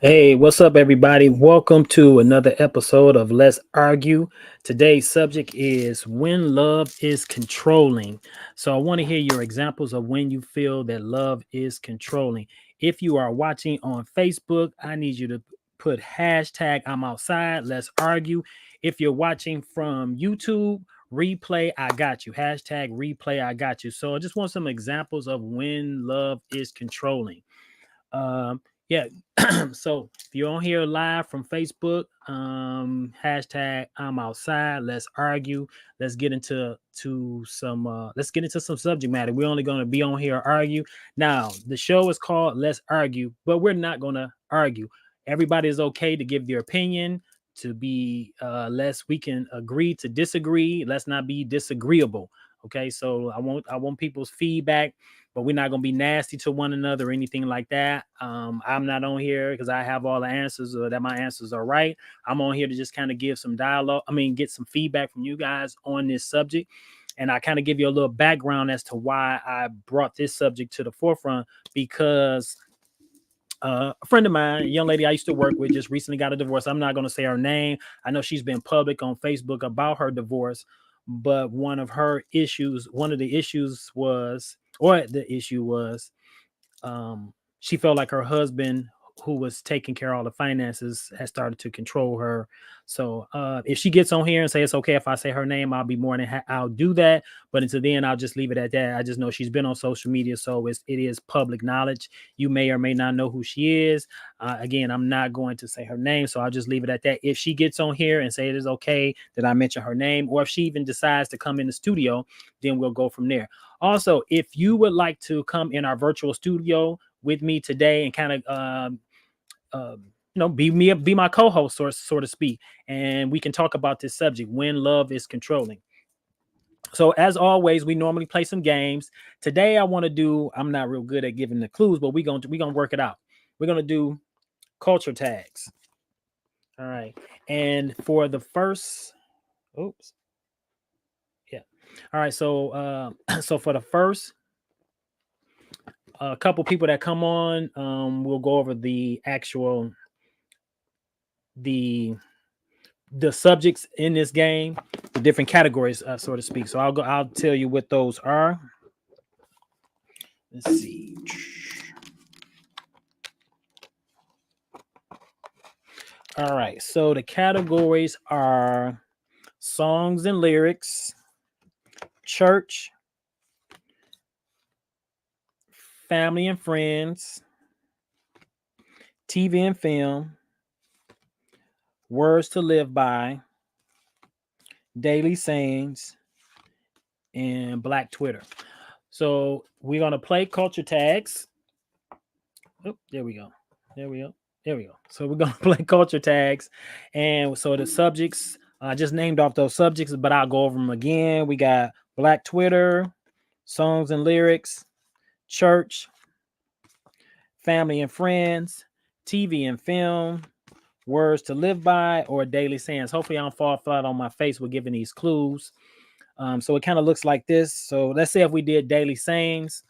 Hey, what's up, everybody? Welcome to another episode of Let's Argue. Today's subject is when love is controlling. So, I want to hear your examples of when you feel that love is controlling. If you are watching on Facebook, I need you to put hashtag I'm outside. Let's argue. If you're watching from YouTube, replay, I got you. Hashtag replay, I got you. So, I just want some examples of when love is controlling. Yeah. So if you're on here live from Facebook, hashtag I'm outside. Let's argue. Let's get into some subject matter. We're only going to be on here argue. Now the show is called Let's Argue, but we're not going to argue. Everybody is okay to give their opinion, to be less we can agree to disagree. Let's not be disagreeable. Okay, so I want people's feedback, but we're not gonna be nasty to one another or anything like that. I'm not on here because I have all the answers or that my answers are right. I'm on here to just kind of give some dialogue. Get some feedback from you guys on this subject. And I kind of give you a little background as to why I brought this subject to the forefront because a friend of mine, a young lady I used to work with, just recently got a divorce. I'm not going to say her name. I know she's been public on Facebook about her divorce, but one of the issues was, or the issue was, she felt like her husband, who was taking care of all the finances, has started to control her. So if she gets on here and say it's okay if I say her name, I'll be more than I'll do that. But until then, I'll just leave it at that. I just know she's been on social media, so it is public knowledge. You may or may not know who she is. Again, I'm not going to say her name, so I'll just leave it at that. If she gets on here and say it is okay that I mention her name, or if she even decides to come in the studio, then we'll go from there. Also, if you would like to come in our virtual studio with me today and kind of uh, be my co-host, so to speak, and we can talk about this subject when love is controlling. So as always, we normally play some games. Today I want to do, I'm not real good at giving the clues, but we're gonna work it out. We're gonna do culture tags. All right. And for the first, oops, yeah. All right. So so for the first a couple people that come on, we'll go over the the subjects in this game, the different categories, so to speak. So I'll tell you what those are. Let's see. All right. So the categories are songs and lyrics, church, family and friends, TV and film, words to live by, daily sayings, and Black Twitter. So we're gonna play culture tags. Oh, there we go. There we go. There we go. So we're gonna play culture tags, and so the subjects I just named off those subjects, but I'll go over them again. We got Black Twitter, songs and lyrics, church, family and friends, TV and film, words to live by, or daily sayings. Hopefully, I don't fall flat on my face with giving these clues. So it kind of looks like this. So let's say if we did daily sayings,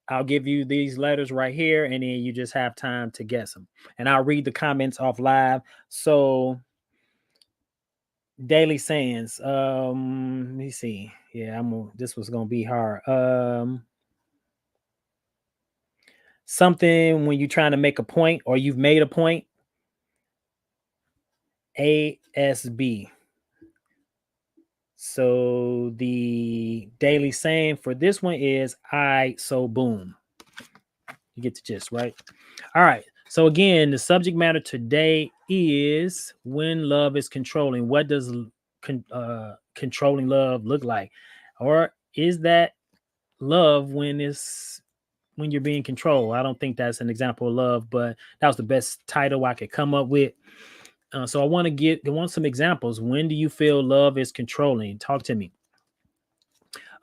I'll give you these letters right here, and then you just have time to guess them. And I'll read the comments off live. So daily sayings. Let me see. Yeah, this was gonna be hard. Something when you're trying to make a point or you've made a point. ASB. So the daily saying for this one is I so boom. You get the gist, right? All right. So again, the subject matter today is when love is controlling. What does controlling love look like, or is that love when you're being controlled? I don't think that's an example of love, but that was the best title I could come up with. So I want some examples. When do you feel love is controlling? Talk to me.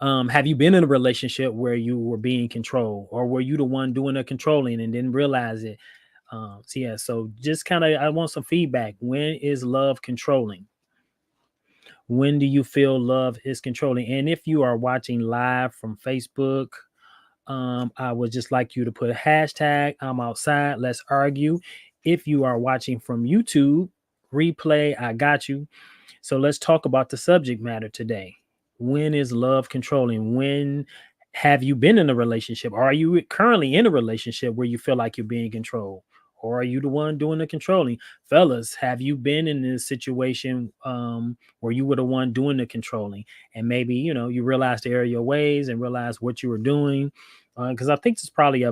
Have you been in a relationship where you were being controlled, or were you the one doing the controlling and didn't realize it? So yeah, so just kind of, I want some feedback. When is love controlling? When do you feel love is controlling? And if you are watching live from Facebook, I would just like you to put hashtag I'm outside, let's argue. If you are watching from YouTube, replay, I got you. So let's talk about the subject matter today. When is love controlling? When have you been in a relationship? Are you currently in a relationship where you feel like you're being controlled? Or are you the one doing the controlling? Fellas, have you been in this situation where you were the one doing the controlling? And maybe, you realized the error of your ways and realized what you were doing. Because I think it's probably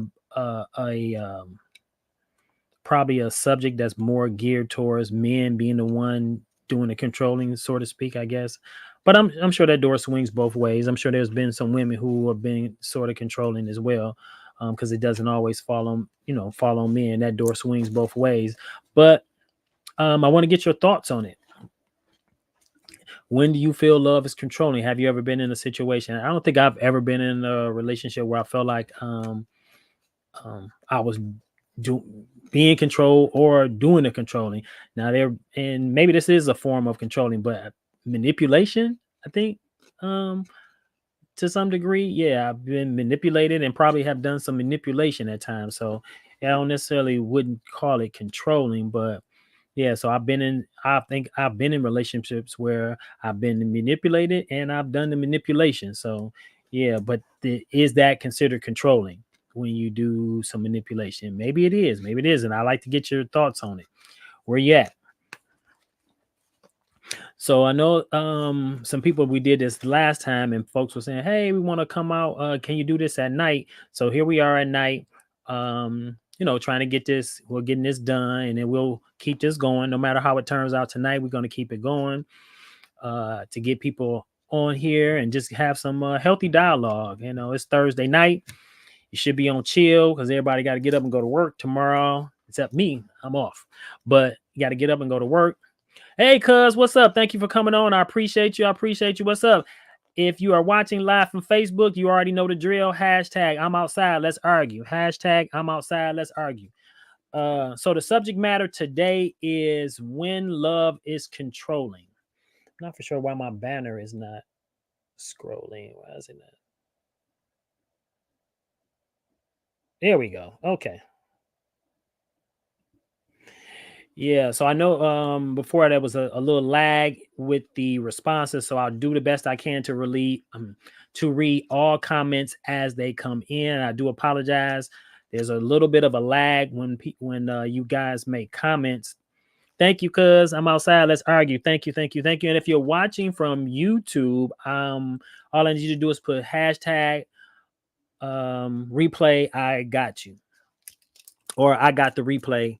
probably a subject that's more geared towards men being the one doing the controlling, so to speak, I guess. But I'm sure that door swings both ways. I'm sure there's been some women who have been sort of controlling as well, because it doesn't always fall on men. That door swings both ways. But I want to get your thoughts on it. When do you feel love is controlling? Have you ever been in a situation? I don't think I've ever been in a relationship where I felt like I was do being controlled or doing the controlling. Now there, and maybe this is a form of controlling, but manipulation, I think, um, to some degree, yeah, I've been manipulated and probably have done some manipulation at times. So I don't necessarily wouldn't call it controlling, but yeah, so I think I've been in relationships where I've been manipulated and I've done the manipulation. So yeah, but is that considered controlling when you do some manipulation? Maybe it is, maybe it isn't. I like to get your thoughts on it. Where you at? So I know some people, we did this last time and folks were saying, "Hey, we want to come out. Can you do this at night?" So here we are at night. Trying to get this, we're getting this done and then we'll keep this going no matter how it turns out tonight. We're going to keep it going to get people on here and just have some healthy dialogue. It's Thursday night. You should be on chill because everybody got to get up and go to work tomorrow, except me. I'm off, but you got to get up and go to work. Hey, cuz, what's up? Thank you for coming on. I appreciate you. I appreciate you. What's up? If you are watching live from Facebook, you already know the drill. Hashtag I'm outside. Let's argue. Hashtag I'm outside. Let's argue. So the subject matter today is when love is controlling. I'm not for sure why my banner is not scrolling. Why is it not? There we go. Okay. Yeah, so I know before there was a little lag with the responses, so I'll do the best I can to read all comments as they come in. I do apologize. There's a little bit of a lag when you guys make comments. Thank you, cuz I'm outside. Let's argue. Thank you, thank you, thank you. And if you're watching from YouTube, all I need you to do is put hashtag replay. I got you, or I got the replay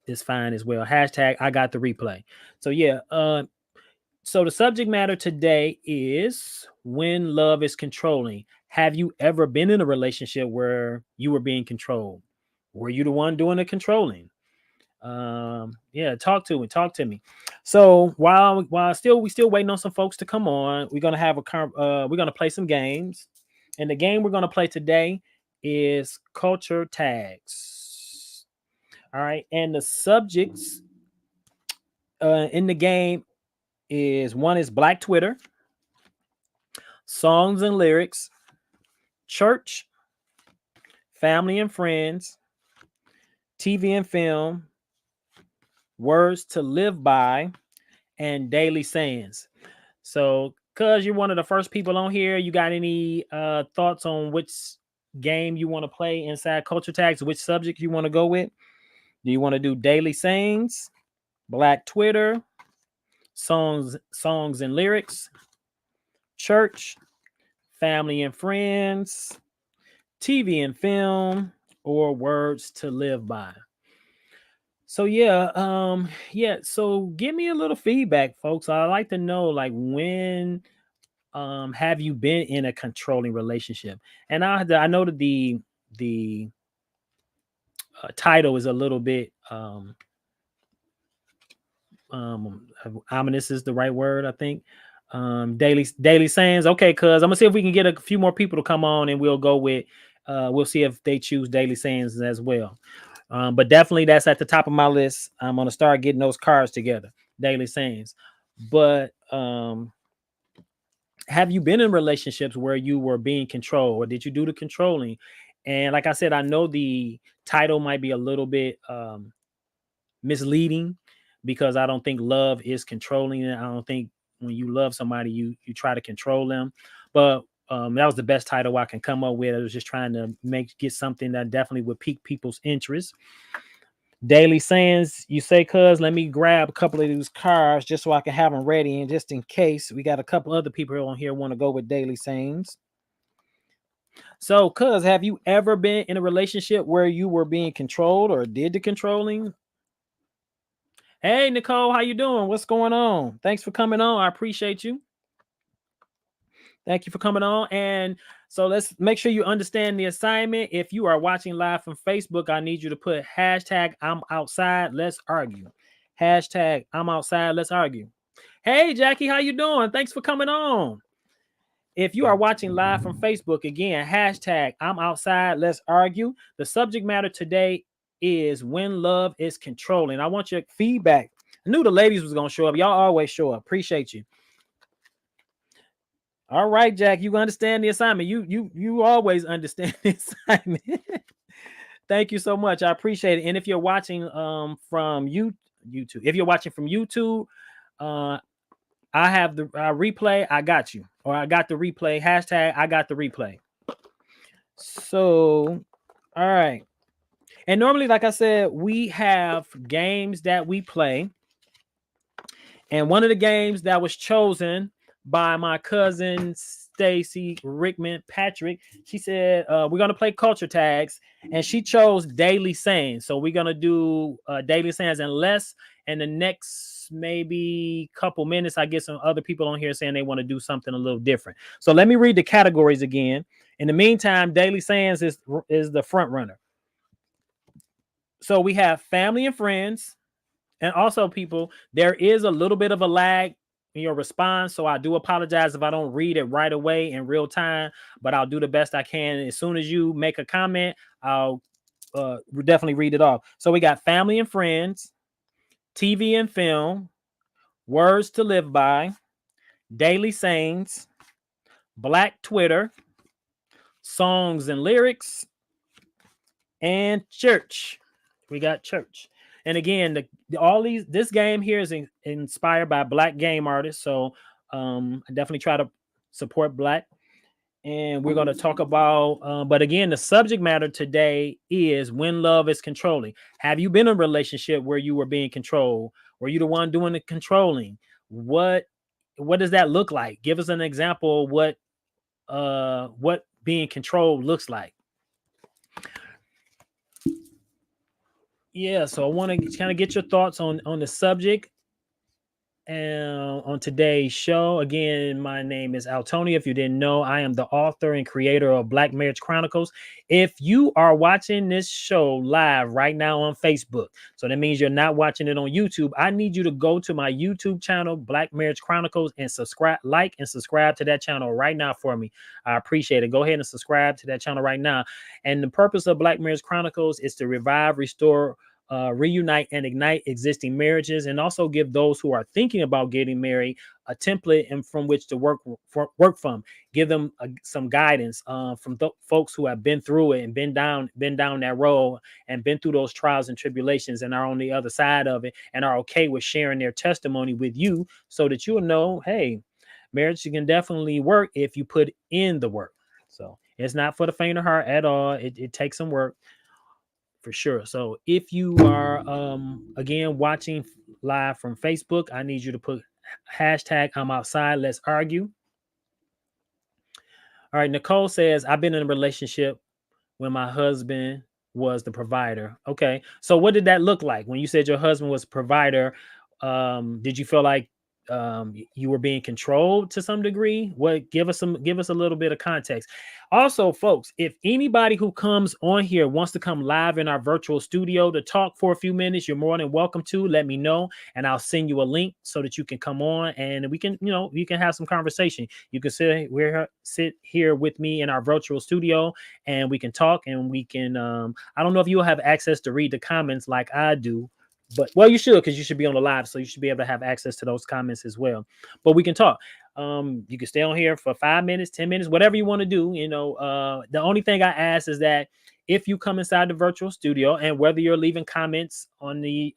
is fine as well. Hashtag I got the replay. So yeah, so the subject matter today is when love is controlling. Have you ever been in a relationship where you were being controlled? Were you the one doing the controlling? Yeah, talk to me. So while still we still waiting on some folks to come on, we're gonna have we're gonna play some games. And the game we're gonna play today is culture tags. All right, and the subjects in the game is one is Black Twitter, songs and lyrics, church, family and friends, TV and film, words to live by, and daily sayings. So, cuz you're one of the first people on here, you got any thoughts on which game you want to play inside culture tags, which subject you want to go with? Do you want to do daily sayings, Black Twitter, songs and lyrics, church, family and friends, TV and film, or words to live by? So yeah, so give me a little feedback, folks. I like to know, like, when have you been in a controlling relationship? And I know that the title is a little bit ominous is the right word, I think. Daily sayings. Okay, cuz I'm gonna see if we can get a few more people to come on and we'll go with we'll see if they choose daily sayings as well. But definitely that's at the top of my list. I'm gonna start getting those cards together, daily sayings. But have you been in relationships where you were being controlled, or did you do the controlling? And like I said, I know the title might be a little bit misleading, because I don't think love is controlling. I don't think when you love somebody, you try to control them. But that was the best title I can come up with. I was just trying to get something that definitely would pique people's interest. Daily sayings, you say, cuz let me grab a couple of these cards just so I can have them ready, and just in case we got a couple other people on here want to go with daily sayings. So, cuz, have you ever been in a relationship where you were being controlled or did the controlling? Hey, Nicole, how you doing? What's going on? Thanks for coming on. I appreciate you. Thank you for coming on. And so let's make sure you understand the assignment. If you are watching live from Facebook, I need you to put hashtag I'm outside, let's argue. Hashtag I'm outside, let's argue. Hey, Jackie, how you doing? Thanks for coming on. If you are watching live from Facebook, again, hashtag I'm outside, let's argue. The subject matter today is when love is controlling. I want your feedback. I knew the ladies was going to show up. Y'all always show up. Appreciate you. All right, Jack, you understand the assignment. You always understand the assignment. Thank you so much. I appreciate it. And if you're watching from YouTube, if you're watching from YouTube, I have the replay. I got you, or I got the replay. Hashtag I got the replay. So, all right. And normally, like I said, we have games that we play. And one of the games that was chosen by my cousin Stacy Rickman Patrick, she said we're gonna play culture tags, and she chose daily sayings. So we're gonna do daily sayings, unless in the next maybe couple minutes I get some other people on here saying they want to do something a little different. So let me read the categories again. In the meantime, daily sayings is the front runner. So we have family and friends. And also, people, there is a little bit of a lag in your response. So I do apologize if I don't read it right away in real time, but I'll do the best I can. As soon as you make a comment, I'll definitely read it off. So we got family and friends, TV and film, words to live by, daily sayings, Black Twitter, songs and lyrics, and church. We got church. And again, this game here is inspired by Black game artists. So I definitely try to support Black. And we're going to talk about, but again, the subject matter today is when love is controlling. Have you been in a relationship where you were being controlled? Were you the one doing the controlling? What does that look like? Give us an example of what being controlled looks like. Yeah, so I want to kind of get your thoughts on the subject on today's show. Again, my name is Altoni. If you didn't know, I am the author and creator of Black Marriage Chronicles. If you are watching this show live right now on Facebook, so that means you're not watching it on YouTube, I need you to go to my YouTube channel, Black Marriage Chronicles, and like and subscribe to that channel right now for me. I appreciate it. Go ahead and subscribe to that channel right now. And the purpose of Black Marriage Chronicles is to revive, restore, reunite and ignite existing marriages, and also give those who are thinking about getting married a template and from which to work from. Give them some guidance from folks who have been through it and been down that road and been through those trials and tribulations and are on the other side of it and are okay with sharing their testimony with you, so that you'll know, hey, marriage can definitely work if you put in the work. So it's not for the faint of heart at all. It takes some work, for sure. So if you are again watching live from Facebook, I need you to put hashtag I'm outside, let's argue. All right, Nicole says, I've been in a relationship when my husband was the provider. Okay, so what did that look like when you said your husband was a provider? Did you feel like you were being controlled to some degree? Give us a little bit of context. Also, folks, if anybody who comes on here wants to come live in our virtual studio to talk for a few minutes, you're more than welcome to. Let me know, and I'll send you a link so that you can come on and we can, you can have some conversation. You can sit here with me in our virtual studio, and we can talk, and we can. I don't know if you'll have access to read the comments like I do, but well, you should, because you should be on the live, so you should be able to have access to those comments as well. But we can talk. You can stay on here for 5 minutes, 10 minutes, whatever you want to do. The only thing I ask is that if you come inside the virtual studio, and whether you're leaving comments on the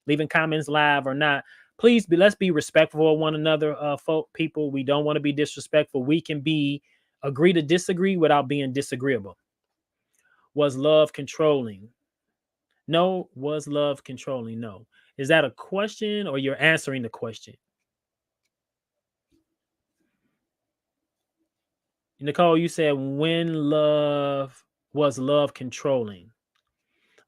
leaving comments live or not, please let's be respectful of one another, folk people. We don't want to be disrespectful. We can be agree to disagree without being disagreeable. Was love controlling? No. Was love controlling? No. Is that a question, or you're answering the question? Nicole, you said when love was love controlling?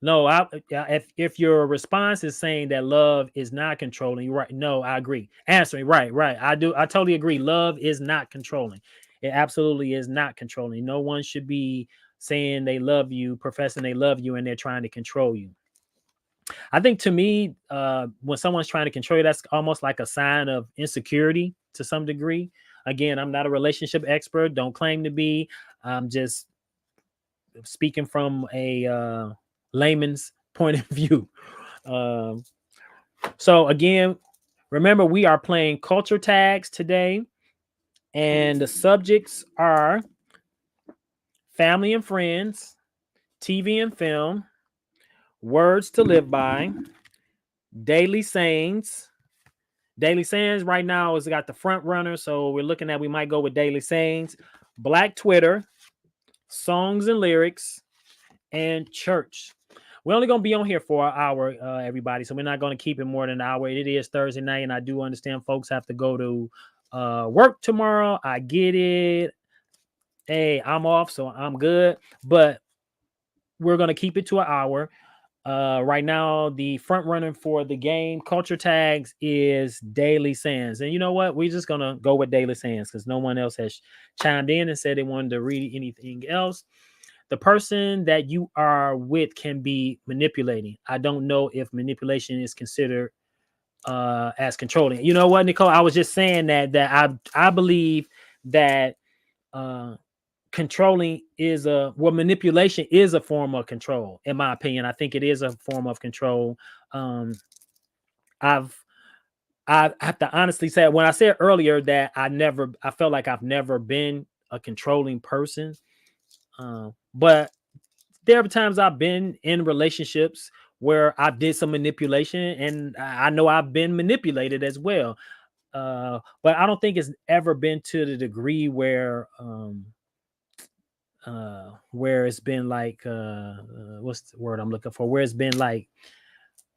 No, if your response is saying that love is not controlling, you're right. No, I agree. Answering, right, right. I do. I totally agree. Love is not controlling. It absolutely is not controlling. No one should be saying they love you, professing they love you, and they're trying to control you. I think, to me, when someone's trying to control you, that's almost like a sign of insecurity to some degree. Again, I'm not a relationship expert. Don't claim to be. I'm just speaking from a layman's point of view. Um, so again, remember, we are playing culture tags today, and the subjects are family and friends, TV and film, words to live by, daily sayings. Daily sayings right now has got the front runner, so we're looking at, we might go with daily sayings, Black Twitter, songs and lyrics, and church. We're only going to be on here for an hour, everybody, so we're not going to keep it more than an hour. It is Thursday night, and I do understand folks have to go to work tomorrow. I get it. Hey, I'm off, so I'm good, but we're going to keep it to an hour. Right now, the front runner for the game culture tags is Daily Sands. And you know what? We're just going to go with Daily Sands because no one else has chimed in and said they wanted to read anything else. The person that you are with can be manipulating. I don't know if manipulation is considered as controlling. You know what, Nicole? I was just saying that I believe that uh, controlling is manipulation is a form of control. In my opinion, I think it is a form of control. Um, I've I have to honestly say, when I said earlier that I felt like I've never been a controlling person. But there are times I've been in relationships where I did some manipulation, and I know I've been manipulated as well. But I don't think it's ever been to the degree where it's been like what's the word I'm looking for? Where it's been like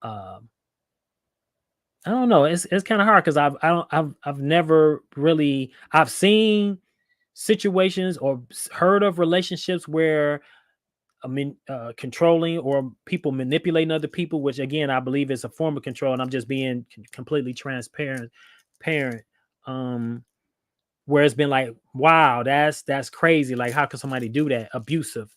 uh, I don't know. It's kind of hard because I've never really I've seen situations or heard of relationships where controlling or people manipulating other people, which again I believe is a form of control, and I'm just being completely transparent. Parent, where it's been like, wow, that's crazy. Like, how can somebody do that? Abusive.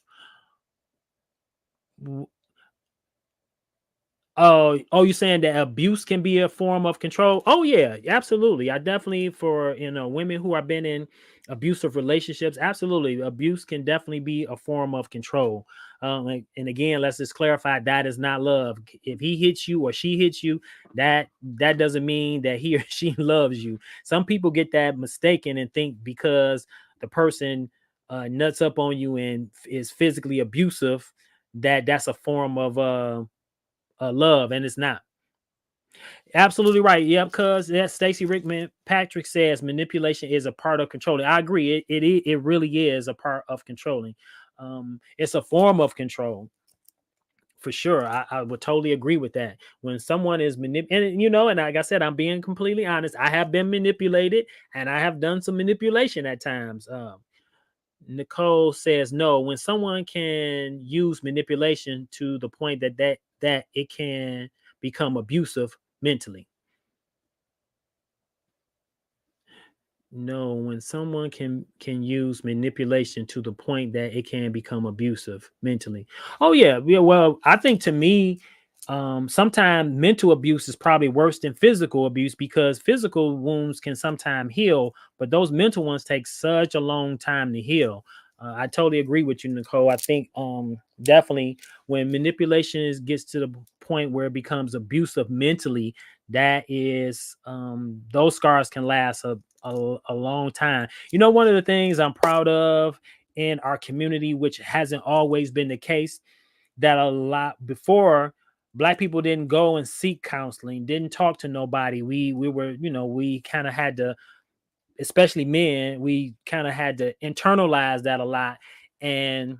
Oh, you're saying that abuse can be a form of control? Oh yeah, absolutely. I definitely, for women who have been in abusive relationships, absolutely, abuse can definitely be a form of control. And again, let's just clarify, that is not love. If he hits you or she hits you, that doesn't mean that he or she loves you. Some people get that mistaken and think because the person nuts up on you and is physically abusive, that's a form of love, and it's not. Absolutely right. Yep, because that Stacy Rickman Patrick says manipulation is a part of controlling. I agree. It really is a part of controlling. It's a form of control for sure. I would totally agree with that. When someone is and and like I said, I'm being completely honest. I have been manipulated, and I have done some manipulation at times. Nicole says no. When someone can use manipulation to the point that it can become abusive mentally. No, when someone can use manipulation to the point that it can become abusive mentally. Oh yeah, yeah. Well, I think, to me, sometimes mental abuse is probably worse than physical abuse, because physical wounds can sometimes heal, but those mental ones take such a long time to heal. I totally agree with you, Nicole. I think definitely when manipulation gets to the point where it becomes abusive mentally, that is those scars can last a long time. You know, one of the things I'm proud of in our community, which hasn't always been the case, that a lot before, black people didn't go and seek counseling, didn't talk to nobody. We were, you know, we kind of had to, especially men, we kind of had to internalize that a lot. And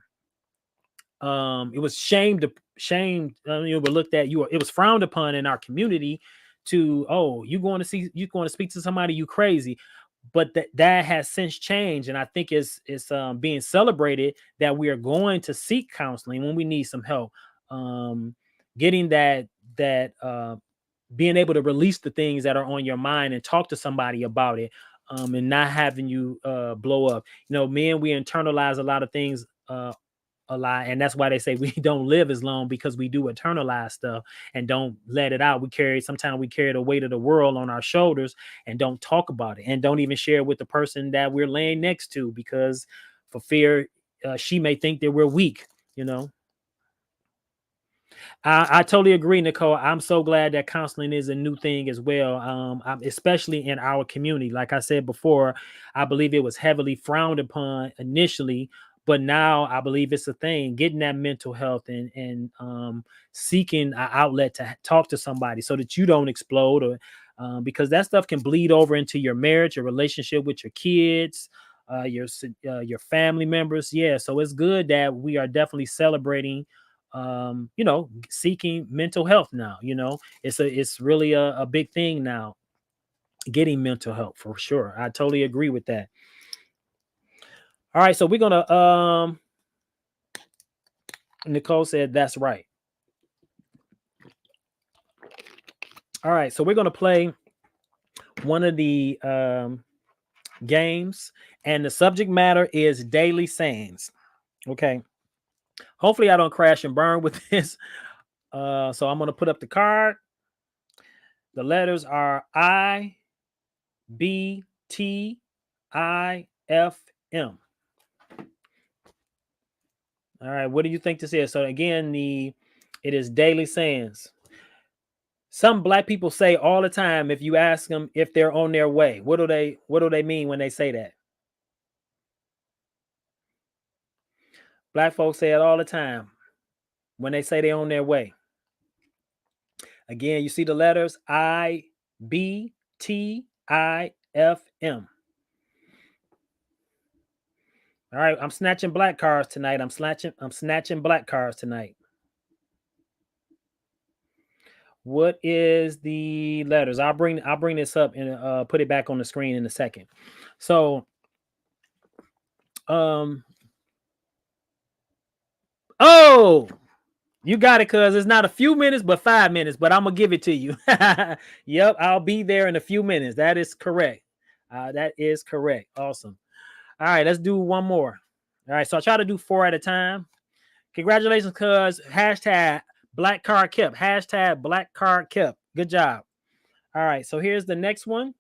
it was you were looked at, it was frowned upon in our community to, oh, you going to speak to somebody, you crazy. But that has since changed, and I think it's being celebrated that we are going to seek counseling when we need some help. um Getting that being able to release the things that are on your mind and talk to somebody about it, and not having you blow up. You know, men, we internalize a lot of things a lot, and that's why they say we don't live as long, because we do internalize stuff and don't let it out. Sometimes we carry the weight of the world on our shoulders and don't talk about it, and don't even share it with the person that we're laying next to, because for fear she may think that we're weak, you know. I totally agree, Nicole. I'm so glad that counseling is a new thing as well, especially in our community. Like I said before, I believe it was heavily frowned upon initially, but now I believe it's a thing. Getting that mental health and seeking an outlet to talk to somebody so that you don't explode, or because that stuff can bleed over into your marriage, your relationship with your kids, your family members. Yeah, so it's good that we are definitely celebrating, you know, seeking mental health now. You know, it's really a big thing now, getting mental health, for sure. I totally agree with that. All right, so we're gonna Nicole said that's right. All right, so we're gonna play one of the games, and the subject matter is daily sayings. Okay, hopefully I don't crash and burn with this. So I'm gonna put up the card. The letters are IBTIFM. All right, what do you think this is? So again, it is daily sayings. Some black people say all the time, if you ask them if they're on their way, what do they mean when they say that? Black folks say it all the time when they say they're on their way. Again, you see the letters IBTIFM. All right, I'm snatching black cards tonight. I'm snatching black cards tonight. What is the letters? I'll bring this up and put it back on the screen in a second. So, um, oh, you got it, cuz it's not a few minutes, but 5 minutes. But I'm gonna give it to you. Yep, I'll be there in a few minutes. That is correct. That is correct. Awesome. All right, let's do one more. All right, so I try to do 4 at a time. Congratulations, cuz. Hashtag black card kept. Hashtag black card kept. Good job. All right, so here's the next one.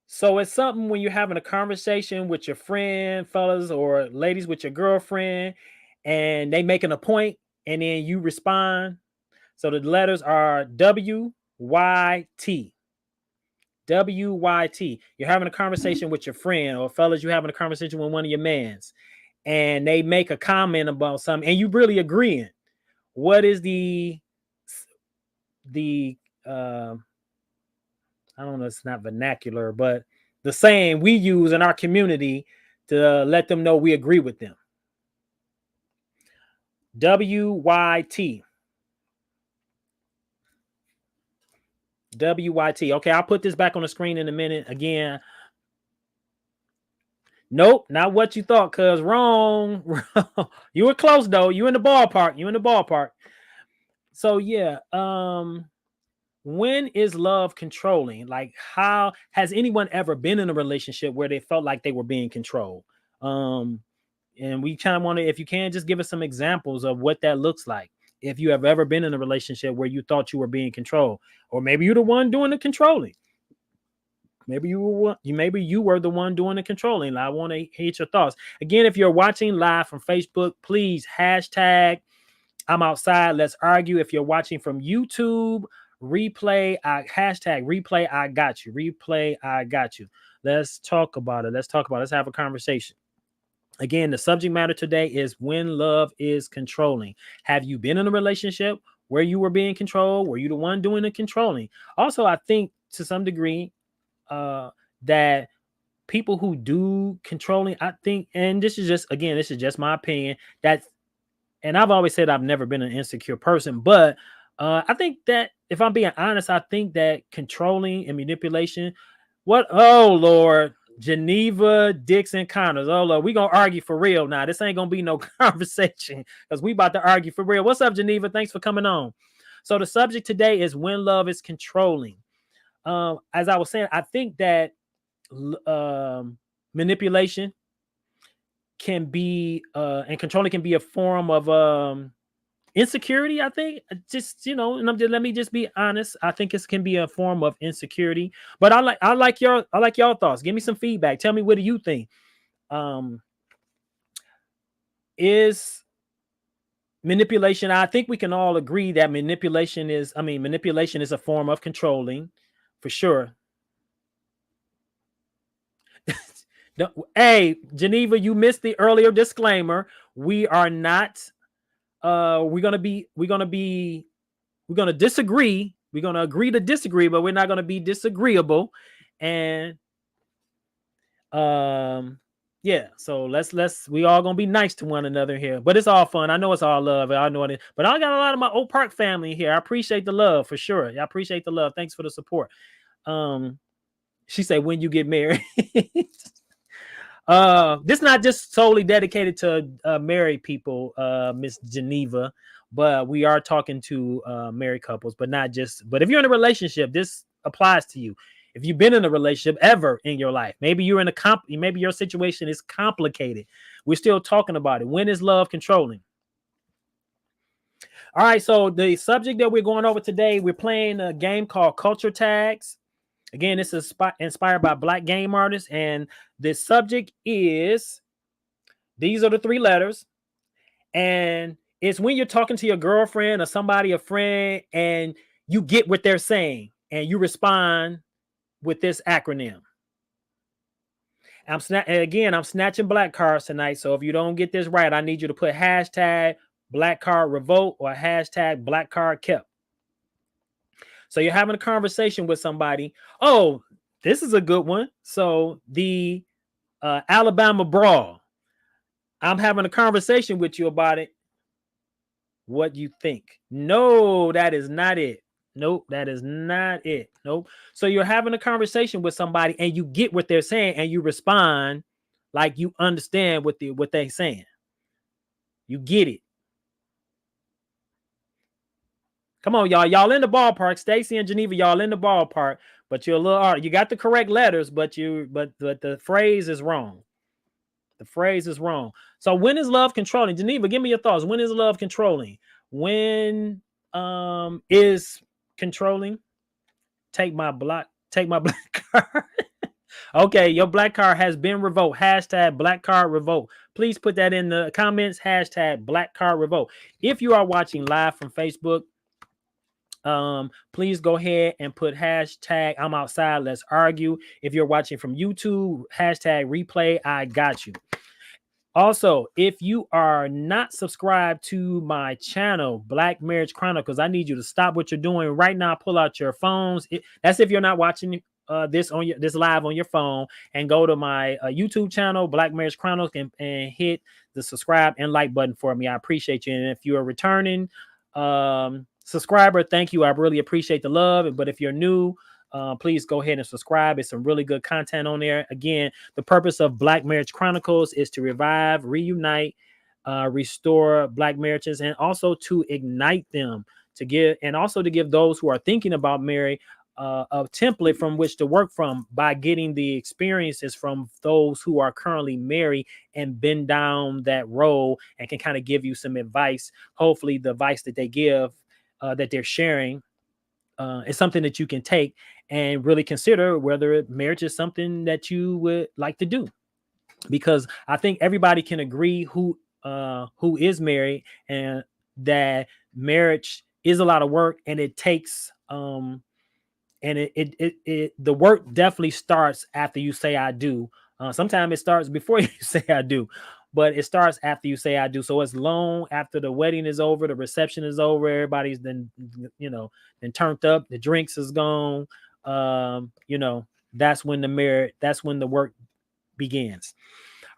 So it's something when you're having a conversation with your friend, fellas, or ladies with your girlfriend, and they making a point, and then you respond. So the letters are WYT. WYT. You're having a conversation with your friend, or fellas, you're having a conversation with one of your mans, and they make a comment about something, and you really agreeing. What is the I don't know, it's not vernacular, but the saying we use in our community to let them know we agree with them? WYT. WYT. Okay, I'll put this back on the screen in a minute. Again, nope, not what you thought, cuz wrong. You were close though. You in the ballpark. You in the ballpark. So yeah, when is love controlling? Like, how has anyone ever been in a relationship where they felt like they were being controlled? Um, and we kind of want to, if you can, just give us some examples of what that looks like. If you have ever been in a relationship where you thought you were being controlled, or maybe you're the one doing the controlling. Maybe you were the one doing the controlling. I want to hear your thoughts. Again, if you're watching live from Facebook, please hashtag I'm outside. Let's argue. If you're watching from YouTube, Hashtag replay I got you. Replay I got you. Let's talk about it. Let's have a conversation. Again, the subject matter today is when love is controlling. Have you been in a relationship where you were being controlled? Were you the one doing the controlling? Also, I think to some degree that people who do controlling, I think, and this is just my opinion, that, and I've always said I've never been an insecure person, but I think that if I'm being honest, I think that controlling and manipulation, oh Lord, Geneva Dixon Connors, oh Lord, we gonna argue for real now. This ain't gonna be no conversation because we about to argue for real. What's up, Geneva? Thanks for coming on. So the subject today is when love is controlling. As I was saying, I think that manipulation can be and controlling can be a form of insecurity. I think just, let me just be honest. I think it can be a form of insecurity. But I like your thoughts. Give me some feedback. Tell me, what do you think? Is manipulation? I think we can all agree that manipulation is a form of controlling, for sure. Hey, Geneva, you missed the earlier disclaimer. We are not we're gonna disagree. We're gonna agree to disagree, but we're not gonna be disagreeable. And yeah, so we all gonna be nice to one another here. But it's all fun. I know it's all love. I know it, but I got a lot of my Oak Park family here. I appreciate the love, for sure. I appreciate the love. Thanks for the support. She said, when you get married. This not just solely dedicated to married people, Miss Geneva, but we are talking to married couples, but if you're in a relationship, this applies to you. If you've been in a relationship ever in your life, maybe you're in maybe your situation is complicated. We're still talking about it. When is love controlling? All right, so the subject that we're going over today, we're playing a game called Culture Tags. Again, this is inspired by Black game artists, and the subject is, these are the 3 letters, and it's when you're talking to your girlfriend or somebody, a friend, and you get what they're saying, and you respond with this acronym. I'm snatching black cards tonight, so if you don't get this right, I need you to put hashtag black card revolt or hashtag black card kept. So you're having a conversation with somebody. Oh, this is a good one. So the Alabama brawl. I'm having a conversation with you about it. What you think? No, that is not it. Nope, that is not it. Nope. So you're having a conversation with somebody and you get what they're saying and you respond like you understand what they're saying. You get it. Come on, y'all. Y'all in the ballpark. Stacy and Geneva, y'all in the ballpark. But you're a little, you got the correct letters, but the phrase is wrong. The phrase is wrong. So when is love controlling? Geneva, give me your thoughts. When is love controlling? When is controlling? Take my black card. Okay, your black card has been revoked. Hashtag black card revolt. Please put that in the comments. Hashtag black card revolt. If you are watching live from Facebook, please go ahead and put hashtag I'm outside, let's argue. If you're watching from YouTube, hashtag replay I got you. Also, if you are not subscribed to my channel, Black Marriage Chronicles, I need you to stop what you're doing right now. Pull out your phones. That's if you're not watching this live on your phone, and go to my YouTube channel, Black Marriage Chronicles, and hit the subscribe and like button for me. I appreciate you. And if you're a returning subscriber, thank you. I really appreciate the love. But if you're new, please go ahead and subscribe. It's some really good content on there. Again, the purpose of Black Marriage Chronicles is to revive, reunite, restore Black marriages, and also to ignite them, to give those who are thinking about marriage a template from which to work from, by getting the experiences from those who are currently married and been down that road, and can kind of give you some advice. Hopefully the advice that they give, that they're sharing, is something that you can take and really consider whether marriage is something that you would like to do. Because I think everybody can agree who is married, and that marriage is a lot of work, and it takes And the work definitely starts after you say I do. Sometimes it starts before you say I do, but it starts after you say I do. So it's long after the wedding is over, the reception is over, everybody's then then turned up, the drinks is gone. That's when the work begins.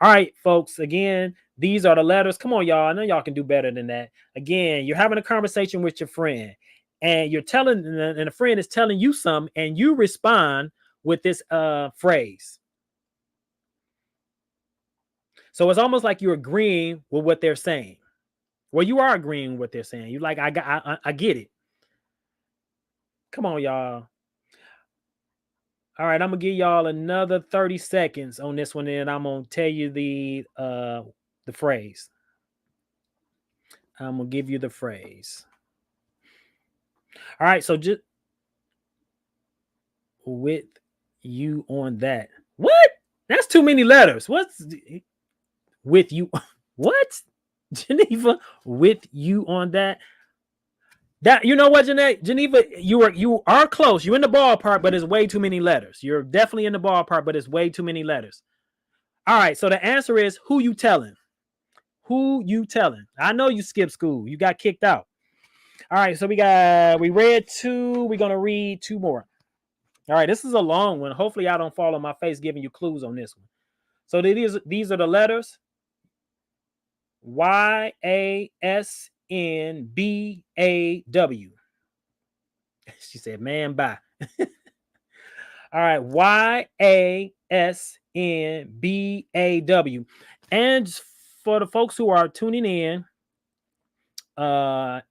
All right, folks. Again, these are the letters. Come on, y'all. I know y'all can do better than that. Again, you're having a conversation with your friend, and and a friend is telling you something, and you respond with this phrase. So it's almost like you're agreeing with what they're saying. Well, you are agreeing with what they're saying. You like, I get it. Come on, y'all. All right, I'm gonna give y'all another 30 seconds on this one, and I'm gonna tell you the phrase. I'm gonna give you the phrase. All right, so just with you on that. What? That's too many letters. What's with you? What? Geneva, with you on that. That, you know what, Geneva, you are close. You're in the ballpark, but it's way too many letters. You're definitely in the ballpark, but it's way too many letters. All right, so the answer is who you telling. Who you telling? I know you skipped school. You got kicked out. All right, so we read two. We're gonna read two more. All right, this is a long one. Hopefully, I don't fall on my face giving you clues on this one. So these are the letters: YASNBAW. She said, "Man, bye." All right, YASNBAW. And for the folks who are tuning in,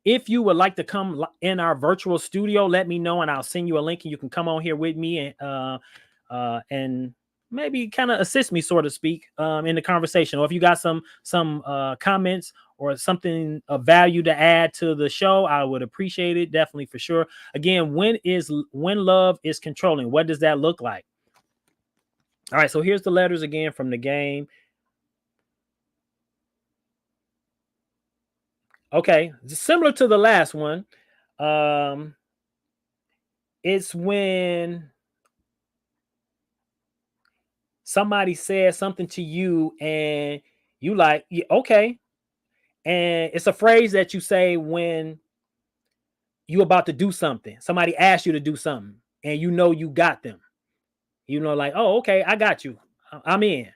if you would like to come in our virtual studio, let me know and I'll send you a link and you can come on here with me and maybe kind of assist me, so to speak, in the conversation. Or if you got some comments or something of value to add to the show, I would appreciate it, definitely, for sure. Again, when love is controlling, what does that look like? All right, so here's the letters again from the game. Okay, similar to the last one. It's when somebody says something to you and you like, yeah, okay. And it's a phrase that you say when you about to do something. Somebody asks you to do something and you got them. Like, oh, okay, I got you. I'm in.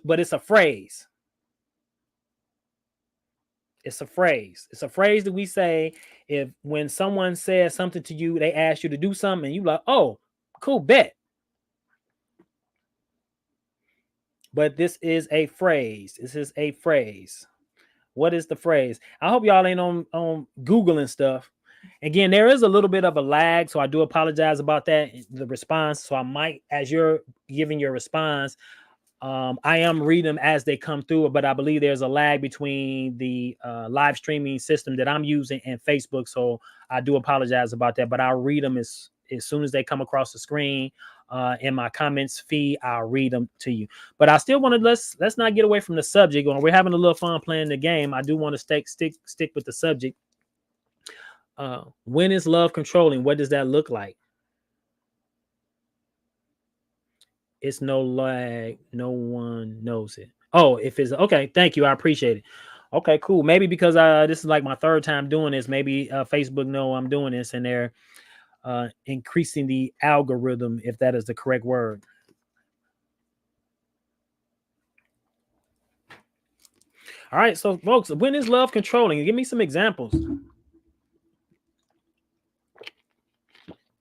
But it's a phrase. It's a phrase. It's a phrase that we say when someone says something to you, they ask you to do something, and you like, oh, cool, bet. But this is a phrase. This is a phrase. What is the phrase? I hope y'all ain't on Google and stuff. Again, there is a little bit of a lag, so I do apologize about that. The response. So I might, as you're giving your response, I am reading them as they come through, but I believe there's a lag between the live streaming system that I'm using and Facebook. So I do apologize about that, but I'll read them as soon as they come across the screen in my comments feed. I'll read them to you. But I still want to let's not get away from the subject. When we're having a little fun playing the game, I do want to stick with the subject. When is love controlling? What does that look like? It's no lag. No one knows it. Oh, if it's okay, thank you. I appreciate it. Okay, cool. Maybe because this is like my third time doing this. Maybe Facebook know I'm doing this and they're increasing the algorithm, if that is the correct word. All right, so folks, when is love controlling? Give me some examples.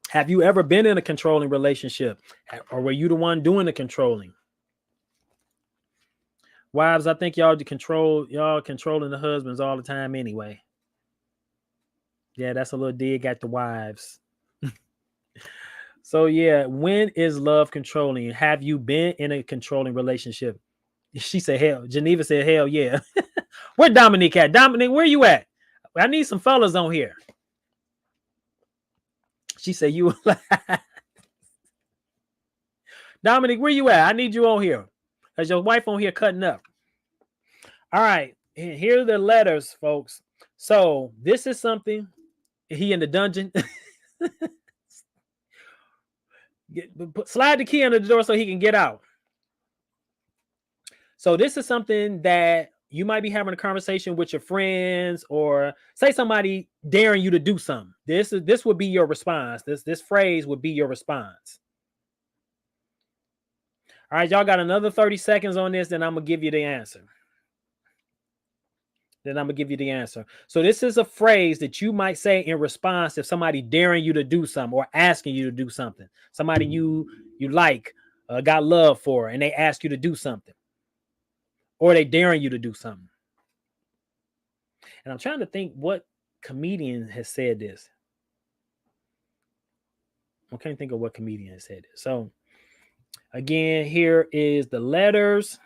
Have you ever been in a controlling relationship, or were you the one doing the controlling? Wives, I think y'all controlling the husbands all the time anyway. Yeah, that's a little dig at the wives. So yeah, when is love controlling? Have you been in a controlling relationship? She said, hell. Geneva said, hell yeah. Where Dominique at? Dominique, where you at? I need some fellas on here. She said, you Dominique, where you at? I need you on here. Because your wife on here cutting up. All right. Here are the letters, folks. So this is something. He in the dungeon. Slide the key under the door so he can get out. So this is something that you might be having a conversation with your friends, or say somebody daring you to do something. This would be your response. This phrase would be your response. All right, y'all got another 30 seconds on this, then I'm gonna give you the answer. So this is a phrase that you might say in response if somebody daring you to do something or asking you to do something. Somebody you like, got love for, and they ask you to do something, or they daring you to do something. And I'm trying to think what comedian has said this. I can't think of what comedian has said this. So again, here is the letters.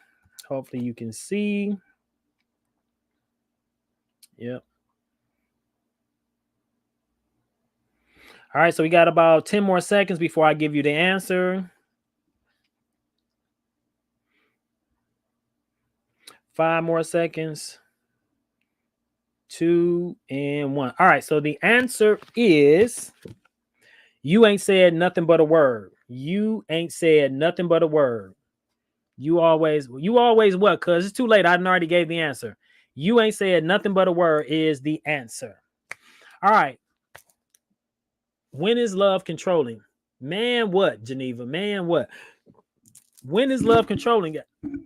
Hopefully you can see. Yep. All right, so we got about 10 more seconds before I give you the answer. 5 more seconds. 2 and 1. All right, so the answer is you ain't said nothing but a word. You ain't said nothing but a word. You always what? Because it's too late. I already gave the answer. You ain't said nothing but a word is the answer. All right. When is love controlling? Man, what, Geneva? Man, what? When is love controlling?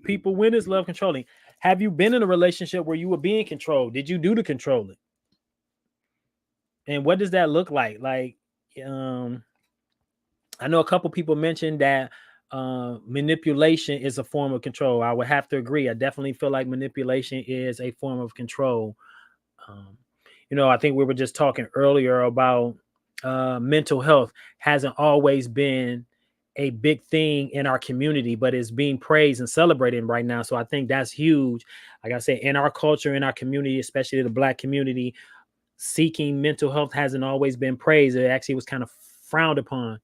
People, when is love controlling? Have you been in a relationship where you were being controlled? Did you do the controlling? And what does that look like? Like, I know a couple people mentioned that manipulation is a form of control. I would have to agree. I definitely feel like manipulation is a form of control. Um, I think we were just talking earlier about mental health hasn't always been a big thing in our community, but it's being praised and celebrated right now. So I think that's huge. Like I said, in our culture, in our community, especially the Black community, seeking mental health hasn't always been praised. It actually was kind of frowned upon.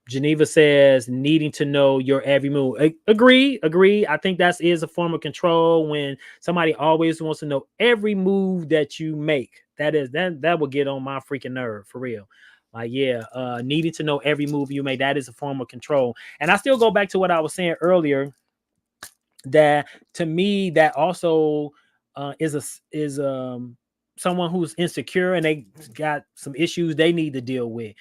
Geneva says needing to know your every move. Agree. I think that is a form of control when somebody always wants to know every move that you make. That will get on my freaking nerve, for real. Like, yeah, needing to know every move you make, that is a form of control. And I still go back to what I was saying earlier, that to me that also is someone who's insecure and they got some issues they need to deal with.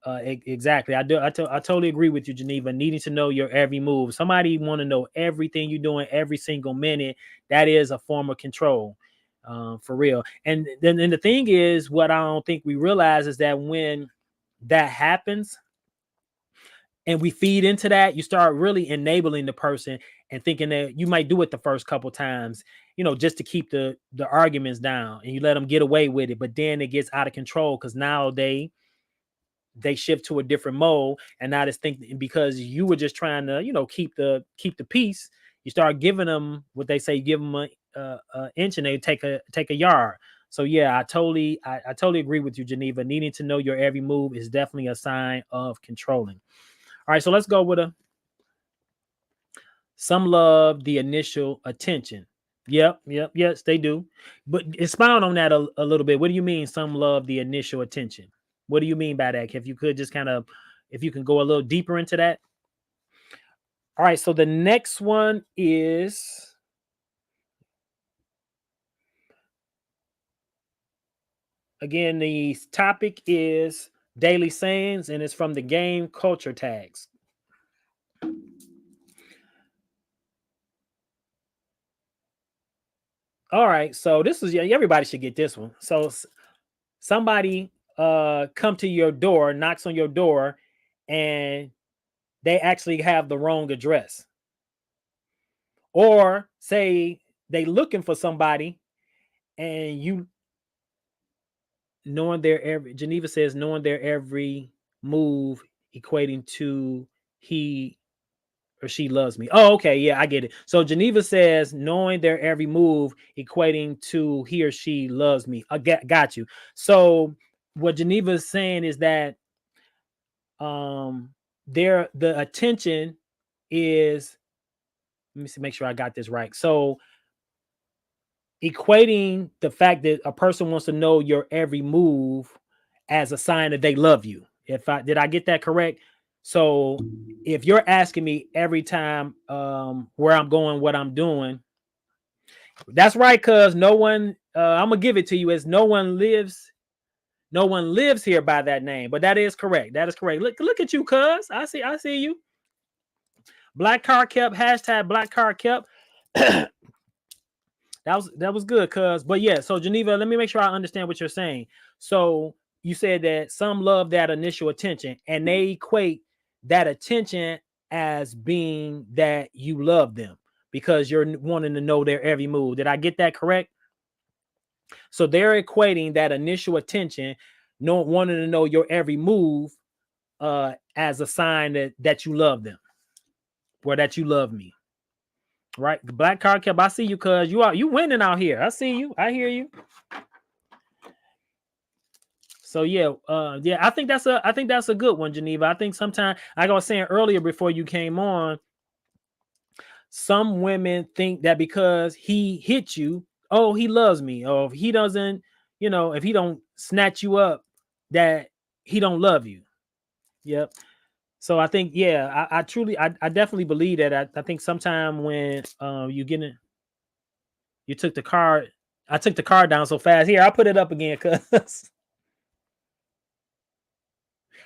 Exactly. I totally agree with you, Geneva. Needing to know your every move. Somebody want to know everything you're doing every single minute. That is a form of control, for real. And then the thing is, what I don't think we realize is that when that happens and we feed into that, you start really enabling the person and thinking that you might do it the first couple times, just to keep the arguments down, and you let them get away with it. But then it gets out of control because now they shift to a different mode, and now this thing, because you were just trying to keep the peace, you start giving them what they say, give them a inch and they take a yard. So yeah, I totally agree with you, Geneva. Needing to know your every move is definitely a sign of controlling. All right, so let's go with some love the initial attention. Yep, yes, they do. But expound on that a little bit. What do you mean some love the initial attention? What do you mean by that? If you could just if you can go a little deeper into that. All right, so the next one is, again, the topic is daily sayings, and it's from the game Culture Tags. All right, so this is, yeah, everybody should get this one. So somebody come to your door, knocks on your door, and they actually have the wrong address. Or say they looking for somebody, and you knowing their every, Geneva says knowing their every move equating to he or she loves me. Oh, okay, yeah, I get it. So Geneva says knowing their every move equating to he or she loves me. I got you. So what Geneva is saying is that the attention is, let me see, make sure I got this right. So equating the fact that a person wants to know your every move as a sign that they love you. If I did I get that correct? So if you're asking me every time where I'm going, what I'm doing, that's right, cuz no one I'm gonna give it to you as no one lives here by that name. But that is correct. That is correct. Look at you, cuz. I see you. Black car kept, hashtag black car kept. That was good, cuz. But yeah, so Geneva, let me make sure I understand what you're saying. So you said that some love that initial attention, and they equate that attention as being that you love them because you're wanting to know their every move. Did I get that correct? So they're equating that initial attention, wanting to know your every move, as a sign that you love them or that you love me. Right, the black card kept. I see you, cuz you winning out here. I see you. I hear you. So yeah, I think that's a good one, Geneva. I think sometimes, like I was saying earlier before you came on, some women think that because he hit you, oh, he loves me, or if he doesn't, if he don't snatch you up, that he don't love you. Yep. So I think, yeah, I truly, I definitely believe that. I think sometime when you get in, you took the card. I took the card down so fast. Here, I'll put it up again because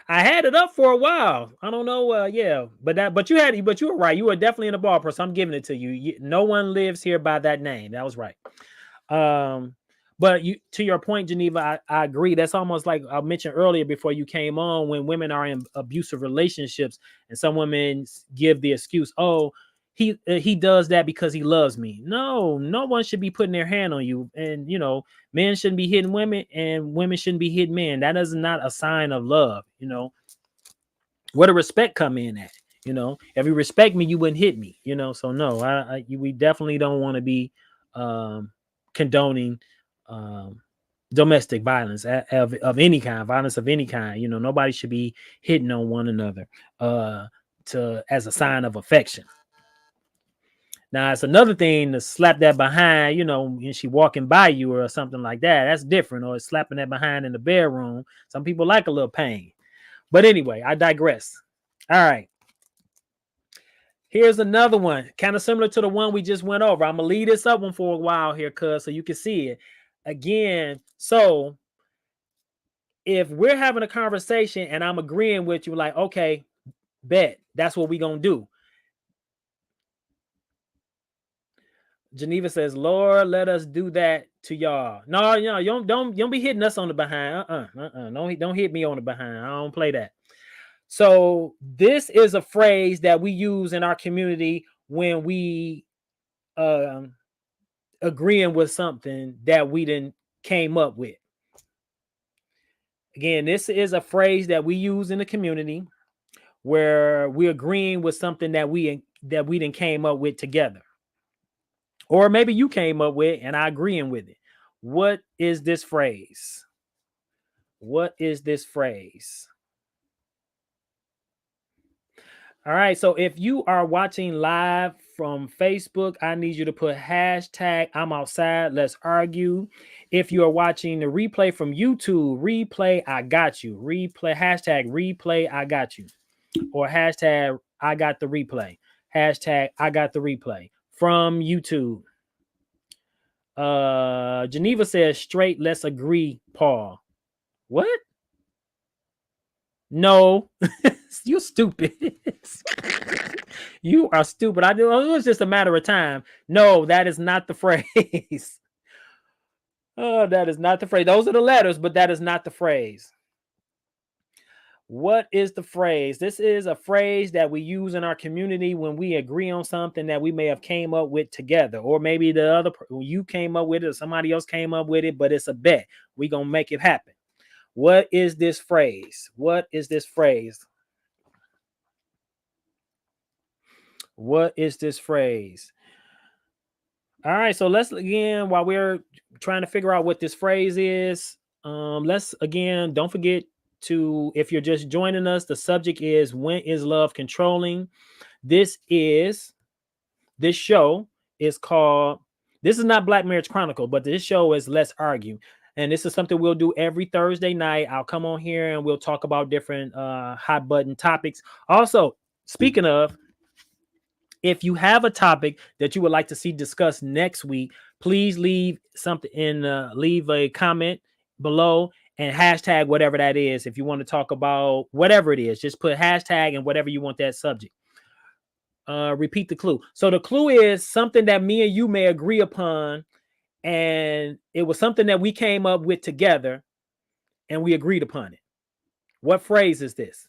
I had it up for a while. I don't know. Yeah, but you were right. You were definitely in the ballpark. So I'm giving it to you. No one lives here by that name. That was right. Um, but to your point, Geneva, I agree. That's almost like I mentioned earlier before you came on, when women are in abusive relationships and some women give the excuse, oh, he does that because he loves me. No one should be putting their hand on you. And men shouldn't be hitting women and women shouldn't be hitting men. That is not a sign of love. Where the respect come in at? If you respect me, you wouldn't hit me. So no, we definitely don't want to be condoning domestic violence of any kind, violence of any kind. Nobody should be hitting on one another as a sign of affection. Now it's another thing to slap that behind, when she walking by you or something like that. That's different. Or slapping that behind in the bedroom. Some people like a little pain. But anyway, I digress. All right. Here's another one, kind of similar to the one we just went over. I'm gonna leave this up one for a while here, cuz, so you can see it again. So if we're having a conversation and I'm agreeing with you, like, okay, bet that's what we gonna do. Geneva says, Lord, let us do that to y'all. No, you don't be hitting us on the behind. Don't hit me on the behind. I don't play that. So this is a phrase that we use in our community when we agreeing with something that we didn't came up with. Again, this is a phrase that we use in the community where we're agreeing with something that we didn't came up with together. Or maybe you came up with and I agreeing with it. What is this phrase? What is this phrase? All right. So if you are watching live from Facebook, I need you to put hashtag I'm outside. Let's argue. If you are watching the replay from YouTube, replay I got you. Replay hashtag replay I got you. Or hashtag I got the replay. Hashtag I got the replay from YouTube. Geneva says straight, let's agree, Paul. What? No, you stupid. You are stupid. It was just a matter of time. No, that is not the phrase. Oh, that is not the phrase. Those are the letters, but that is not the phrase. What is the phrase? This is a phrase that we use in our community when we agree on something that we may have came up with together, or maybe you came up with it or somebody else came up with it, but it's a bet. We're going to make it happen. What is this phrase? What is this phrase? What is this phrase? All right, so let's again, while we're trying to figure out what this phrase is, let's again, don't forget to, if you're just joining us, the subject is when is love controlling? This show is called This is not Black Marriage Chronicle, but this show is Let's Argue. And this is something we'll do every Thursday night. I'll come on here and we'll talk about different hot button topics. Also, speaking of, if you have a topic that you would like to see discussed next week, please leave something leave a comment below and hashtag whatever that is. If you want to talk about whatever it is, just put hashtag and whatever you want that subject. Repeat the clue. So the clue is something that me and you may agree upon, and it was something that we came up with together and we agreed upon it. What phrase is this?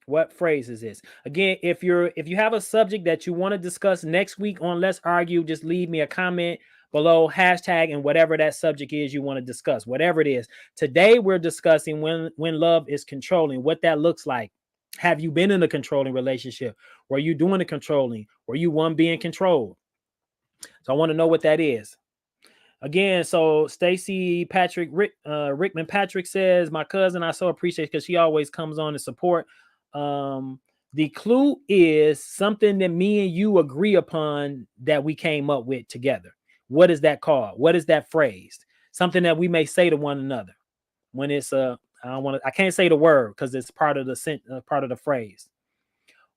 What phrase is this? Again, if you have a subject that you want to discuss next week on Let's Argue, just leave me a comment below, hashtag, and whatever that subject is you want to discuss, whatever it is. Today we're discussing when love is controlling, what that looks like. Have you been in a controlling relationship? Were you doing the controlling? Were you one being controlled? So I want to know what that is. Again, so Stacy Rickman Patrick says, my cousin, I so appreciate because she always comes on to support. The clue is something that me and you agree upon that we came up with together. What is that called? What is that phrase? Something that we may say to one another when it's I can't say the word because it's part of the phrase.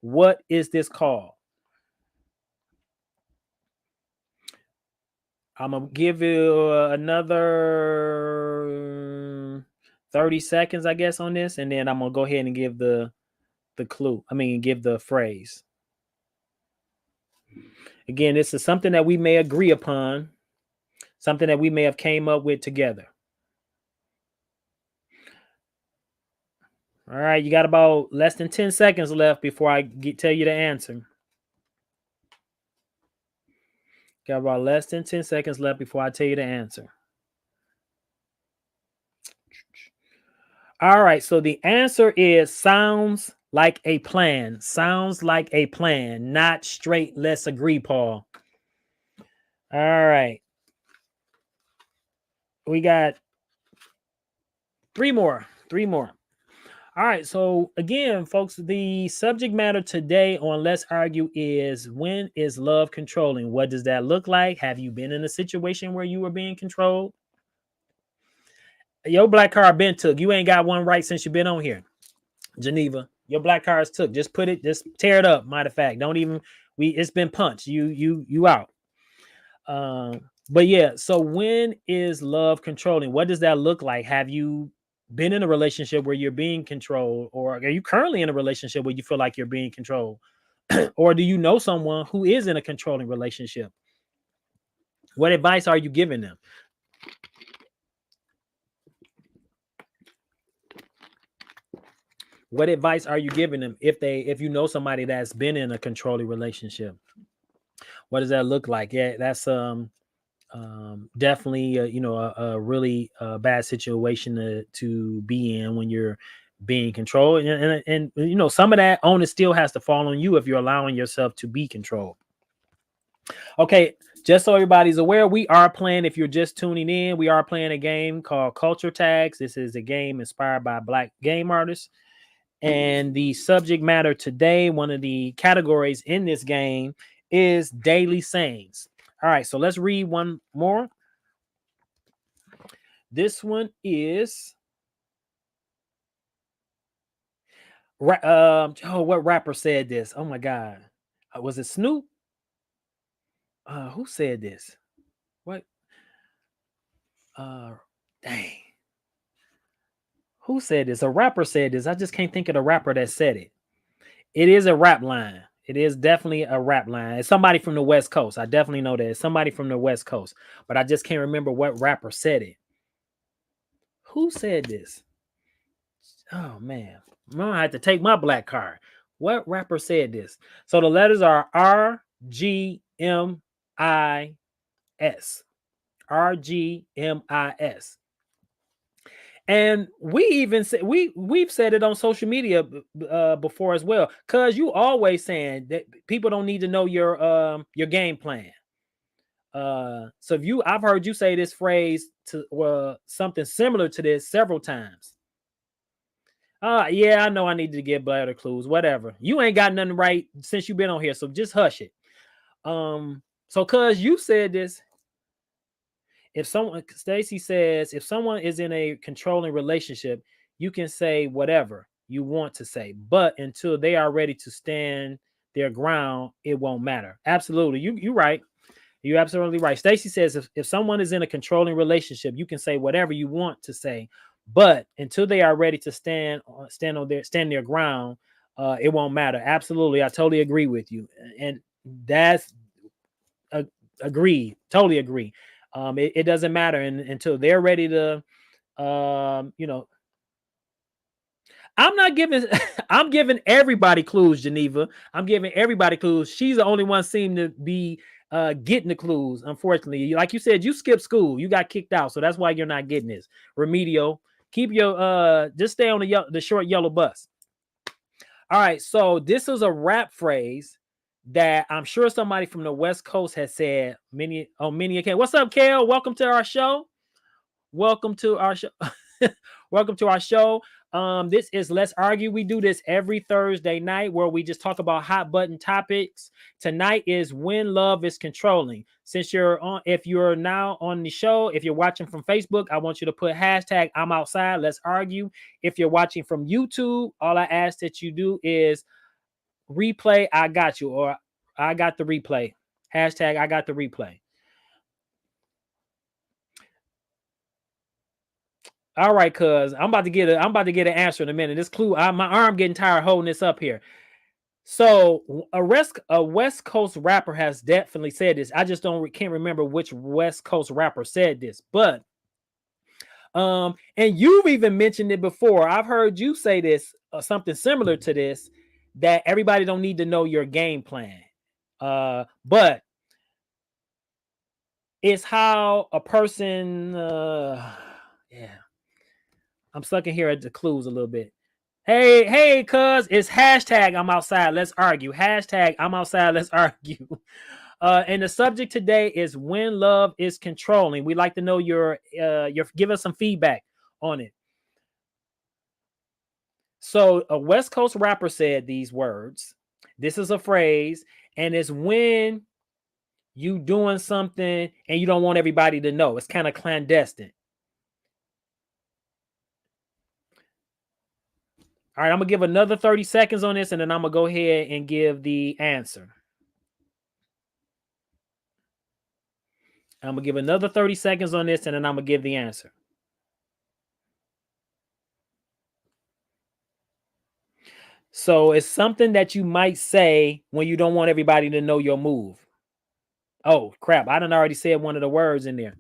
What is this called? I'm gonna give you another 30 seconds, I guess, on this, and then I'm gonna go ahead and give the clue. Give the phrase. Again, this is something that we may agree upon, something that we may have came up with together. All right, you got about less than 10 seconds left before I tell you the answer. Got about less than 10 seconds left before I tell you the answer. All right, so the answer is sounds like a plan. Sounds like a plan, not straight let's agree, Paul. All right. We got three more. All right, so again, folks, the subject matter today on Let's Argue is when is love controlling? What does that look like? Have you been in a situation where you were being controlled? Your black card been took. You ain't got one right since you've been on here. Geneva, your black card is took. Just tear it up. Matter of fact, don't even it's been punched. You out. But yeah, so when is love controlling? What does that look like? Have you been in a relationship where you're being controlled, or are you currently in a relationship where you feel like you're being controlled? Or do you know someone who is in a controlling relationship? What advice are you giving them? What advice are you giving them if you know somebody that's been in a controlling relationship? What does that look like? Yeah, that's definitely a really bad situation to be in when you're being controlled, and some of that onus still has to fall on you if you're allowing yourself to be controlled. Okay, just so everybody's aware, we are playing, if you're just tuning in, we are playing a game called Culture Tags. This is a game inspired by Black game artists, and the subject matter today, one of the categories in this game, is daily sayings. All right, so let's read one more. This one is what rapper said this? Oh my God. Was it Snoop? Who said this? What? Dang. Who said this? A rapper said this. I just can't think of the rapper that said it. It is a rap line. It is definitely a rap line. It's somebody from the West Coast. I definitely know that. It's somebody from the West Coast, but I just can't remember what rapper said it. Who said this? Oh man, I'm gonna have to take my black card. What rapper said this? So the letters are RGMIS. RGMIS. And we even said we've said it on social media before as well. Cause you always saying that people don't need to know your game plan. So I've heard you say this phrase to something similar to this several times. Yeah, I know I need to get better clues. Whatever. You ain't got nothing right since you've been on here, so just hush it. So, cuz you said this, if someone, Stacy says, if someone is in a controlling relationship, you can say whatever you want to say, but until they are ready to stand their ground, it won't matter. Absolutely. You're right. You're absolutely right. Stacy says if someone is in a controlling relationship, you can say whatever you want to say, but until they are ready to stand their ground, it won't matter. Absolutely. I totally agree with you. And that's agree. Totally agree. It doesn't matter until they're ready to you know, I'm not giving I'm giving everybody clues, Geneva. I'm giving everybody clues. She's the only one seem to be getting the clues. Unfortunately, like you said, you skipped school. You got kicked out, so that's why you're not getting this. Remedial. Keep your just stay on the short yellow bus. All right, so this is a rap phrase that I'm sure somebody from the West Coast has said many on many occasions. What's up, Kale? Welcome to our show. Welcome to our show. Welcome to our show. This is Let's Argue. We do this every Thursday night where we just talk about hot button topics. Tonight is when love is controlling. Since you're on, if you're now on the show, if you're watching from Facebook, I want you to put hashtag I'm outside. Let's argue. If you're watching from YouTube, all I ask that you do is replay I got you, or I got the replay. Hashtag I got the replay. All right, cuz I'm about to get an answer in a minute. This clue, my arm getting tired holding this up here. So a West Coast rapper has definitely said this. I just can't remember which West Coast rapper said this, but and you've even mentioned it before. I've heard you say this, something similar to this, that everybody don't need to know your game plan. But it's how a person yeah. I'm stuck in here at the clues a little bit. Hey, cuz it's hashtag I'm outside. Let's argue. Hashtag I'm outside. Let's argue. And the subject today is when love is controlling. We'd like to know your give us some feedback on it. So a West Coast rapper said these words. This is a phrase, and it's when you doing something and you don't want everybody to know. It's kind of clandestine. All right, I'm gonna give another 30 seconds on this, and then I'm gonna go ahead and give the answer. I'm gonna give another 30 seconds on this, and then I'm gonna give the answer. So it's something that you might say when you don't want everybody to know your move. Oh crap! I done already said one of the words in there.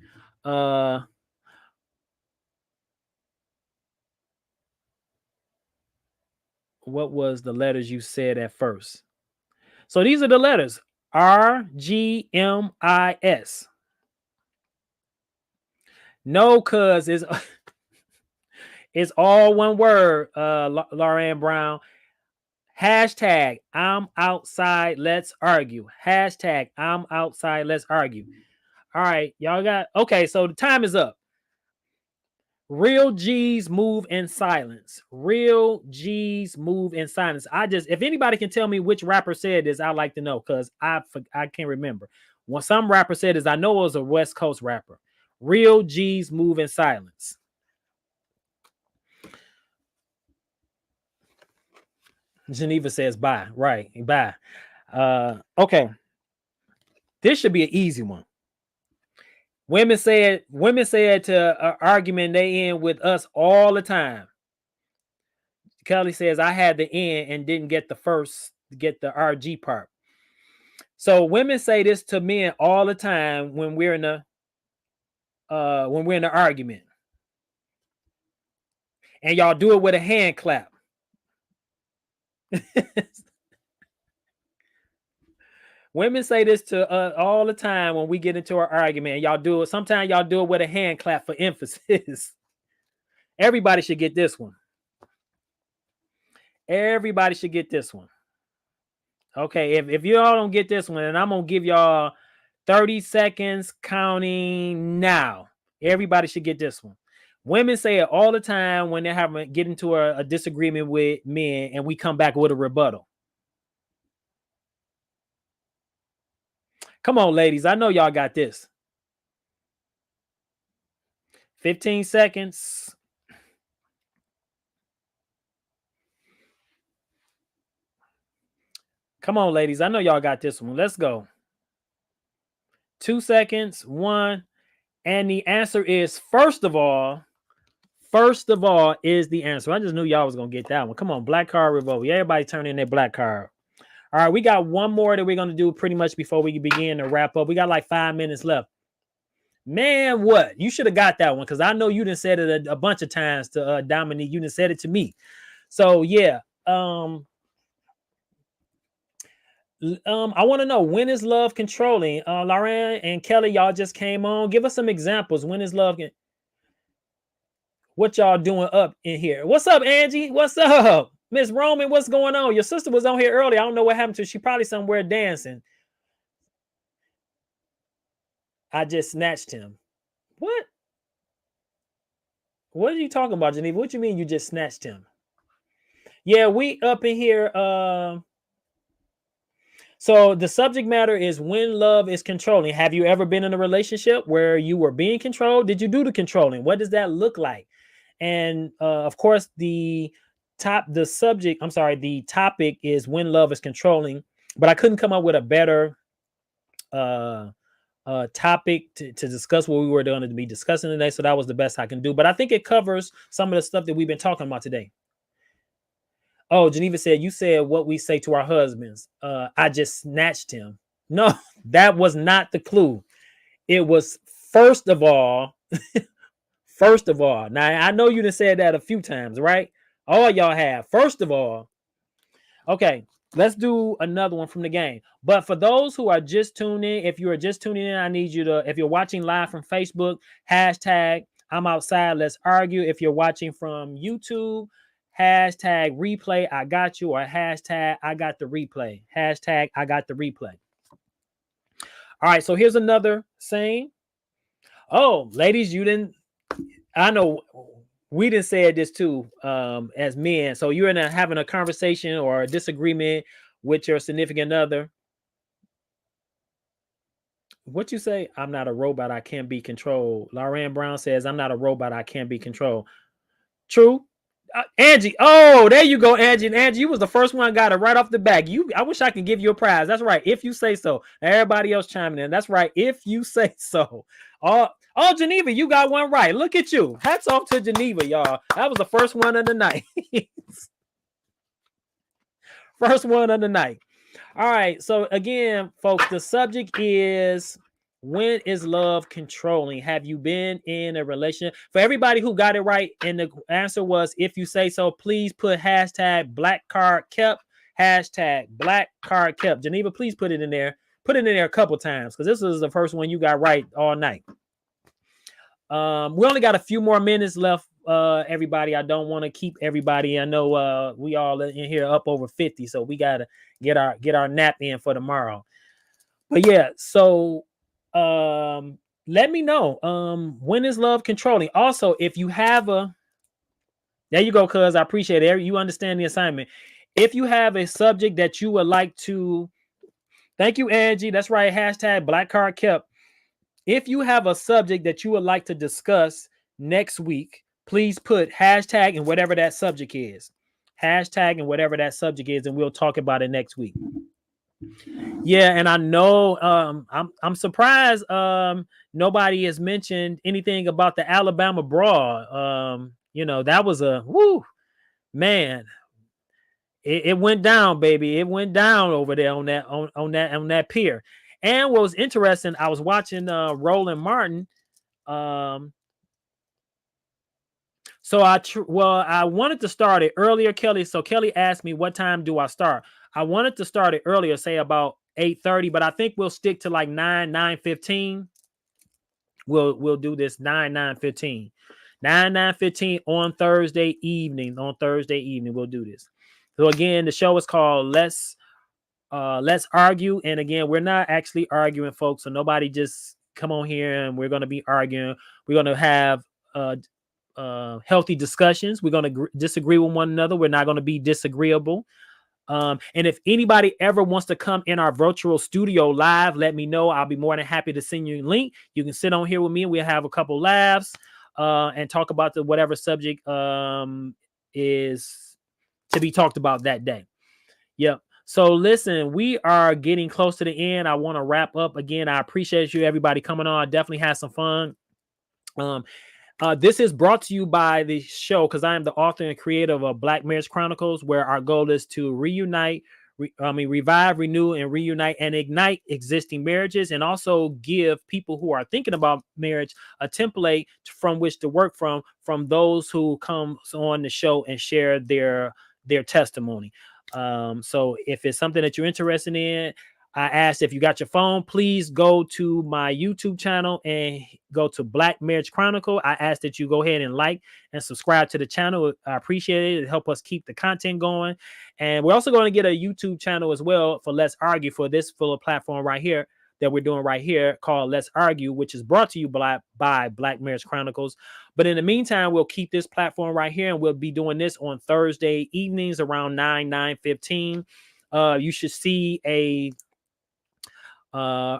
What was the letters you said at first? So these are the letters: RGMIS. No, cuz it's all one word, Lauren Brown. Hashtag I'm outside. Let's argue. Hashtag I'm outside. Let's argue. All right, y'all got okay. So the time is up. Real G's move in silence. Real G's move in silence. If anybody can tell me which rapper said this, I'd like to know because I can't remember. When some rapper said this, I know it was a West Coast rapper. Real G's move in silence. Geneva says bye. Right. Bye. Okay. This should be an easy one. Women said to argument they end with us all the time. Kelly says I had the N and didn't get the RG part. So women say this to men all the time when we're in the argument. And y'all do it with a hand clap. Women say this to all the time when we get into our argument. Y'all do it. Sometimes y'all do it with a hand clap for emphasis. Everybody should get this one. Everybody should get this one. Okay, if y'all don't get this one, and I'm gonna give y'all 30 seconds counting now. Everybody should get this one. Women say it all the time when they're get into a disagreement with men, and we come back with a rebuttal. Come on, ladies. I know y'all got this. 15 seconds. Come on, ladies. I know y'all got this one. Let's go. 2 seconds. 1. And the answer is first of all is the answer. I just knew y'all was going to get that one. Come on, black card revolt. Everybody turn in their black card. All right, we got one more that we're going to do pretty much before we begin to wrap up. We got like 5 minutes left. Man, what? You should have got that one because I know you done said it a bunch of times to Dominique. You done said it to me. So, yeah. I want to know, when is love controlling? Lauren and Kelly, y'all just came on. Give us some examples. When is love? What y'all doing up in here? What's up, Angie? What's up? Miss Roman, what's going on? Your sister was on here earlier. I don't know what happened to her. She probably somewhere dancing. I just snatched him. What? What are you talking about, Geneva? What you mean you just snatched him? Yeah, we up in here. So the subject matter is when love is controlling. Have you ever been in a relationship where you were being controlled? Did you do the controlling? What does that look like? And of course, the topic is when love is controlling. But I couldn't come up with a better topic to discuss what we were going to be discussing today. So that was the best I can do. But I think it covers some of the stuff that we've been talking about today. Oh, Geneva said, you said what we say to our husbands. I just snatched him. No, that was not the clue. It was first of all. Now I know you done said that a few times, right? All y'all have. First of all, okay, let's do another one from the game. But for those who are just tuning in, if you are just tuning in, I need you to, if you're watching live from Facebook, hashtag I'm outside, let's argue. If you're watching from YouTube, hashtag replay, I got you, or hashtag I got the replay. Hashtag I got the replay. All right, so here's another saying. Oh, ladies, you didn't, I know we didn't say this too as men. So you're having a conversation or a disagreement with your significant other. What you say? I'm not a robot. I can't be controlled. Lauren Brown says, I'm not a robot. I can't be controlled. True. Angie. Oh, there you go, Angie. And Angie, you was the first one got it right off the back. I wish I could give you a prize. That's right. If you say so. Everybody else chiming in. That's right. If you say so. Oh, Geneva, you got one right. Look at you. Hats off to Geneva, y'all. That was the first one of the night. First one of the night. All right. So again, folks, the subject is, when is love controlling? Have you been in a relationship? For everybody who got it right, and the answer was if you say so, please put hashtag black card kept. Hashtag black card kept. Geneva, please put it in there. Put it in there a couple times because this was the first one you got right all night. We only got a few more minutes left, everybody. I don't want to keep everybody. I know we all in here up over 50, so we gotta get our nap in for tomorrow. But yeah, so let me know when is love controlling. Also, if you have there you go, cuz I appreciate it. You understand the assignment. If you have a subject that you would like to, thank you, Angie. That's right. Hashtag black card kept. If you have a subject that you would like to discuss next week, please put hashtag and whatever that subject is. Hashtag and whatever that subject is, and we'll talk about it next week. Yeah, and I know I'm surprised nobody has mentioned anything about the Alabama brawl. That was a man. It went down, baby. It went down over there on that pier. And what was interesting, I was watching Roland Martin. So I wanted to start it earlier, Kelly. So Kelly asked me, what time do I start? I wanted to start it earlier, say about 8:30, but I think we'll stick to like 9:15. We'll do this 9:15. 9:15 on Thursday evening. On Thursday evening, we'll do this. So again, the show is called Let's Argue. And again, we're not actually arguing, folks. So nobody just come on here and we're going to be arguing. We're going to have healthy discussions. We're going to disagree with one another. We're not going to be disagreeable. And if anybody ever wants to come in our virtual studio live, let me know. I'll be more than happy to send you a link. You can sit on here with me and we'll have a couple laughs and talk about the whatever subject is to be talked about that day. Yep. So listen, we are getting close to the end. I want to wrap up again. I appreciate you, everybody, coming on. I definitely had some fun. This is brought to you by the show because I am the author and creator of Black Marriage Chronicles, where our goal is to revive, renew, and reunite and ignite existing marriages, and also give people who are thinking about marriage a template from which to work from those who come on the show and share their testimony. So if it's something that you're interested in, I asked if you got your phone, please go to my YouTube channel and go to Black Marriage Chronicle. I ask that you go ahead and like and subscribe to the channel. I appreciate it. It helps us keep the content going. And we're also going to get a YouTube channel as well for Let's Argue, for this full platform right here that we're doing right here called Let's Argue, which is brought to you by Black Marriage Chronicles. But in the meantime, we'll keep this platform right here, and we'll be doing this on Thursday evenings around 9:15. You should see a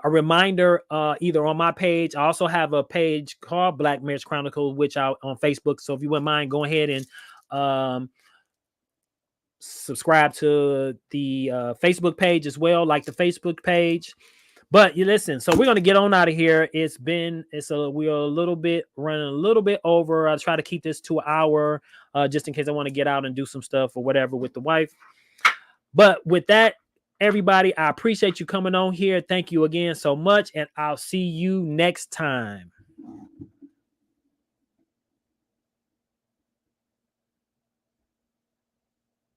reminder either on my page. I also have a page called Black Marriage Chronicle, which I on Facebook. So if you wouldn't mind, go ahead and subscribe to the Facebook page as well, like the Facebook page. But you listen, so we're gonna get on out of here. We're a little bit running a little bit over. I try to keep this to an hour, just in case I want to get out and do some stuff or whatever with the wife. But with that, everybody, I appreciate you coming on here. Thank you again so much, and I'll see you next time.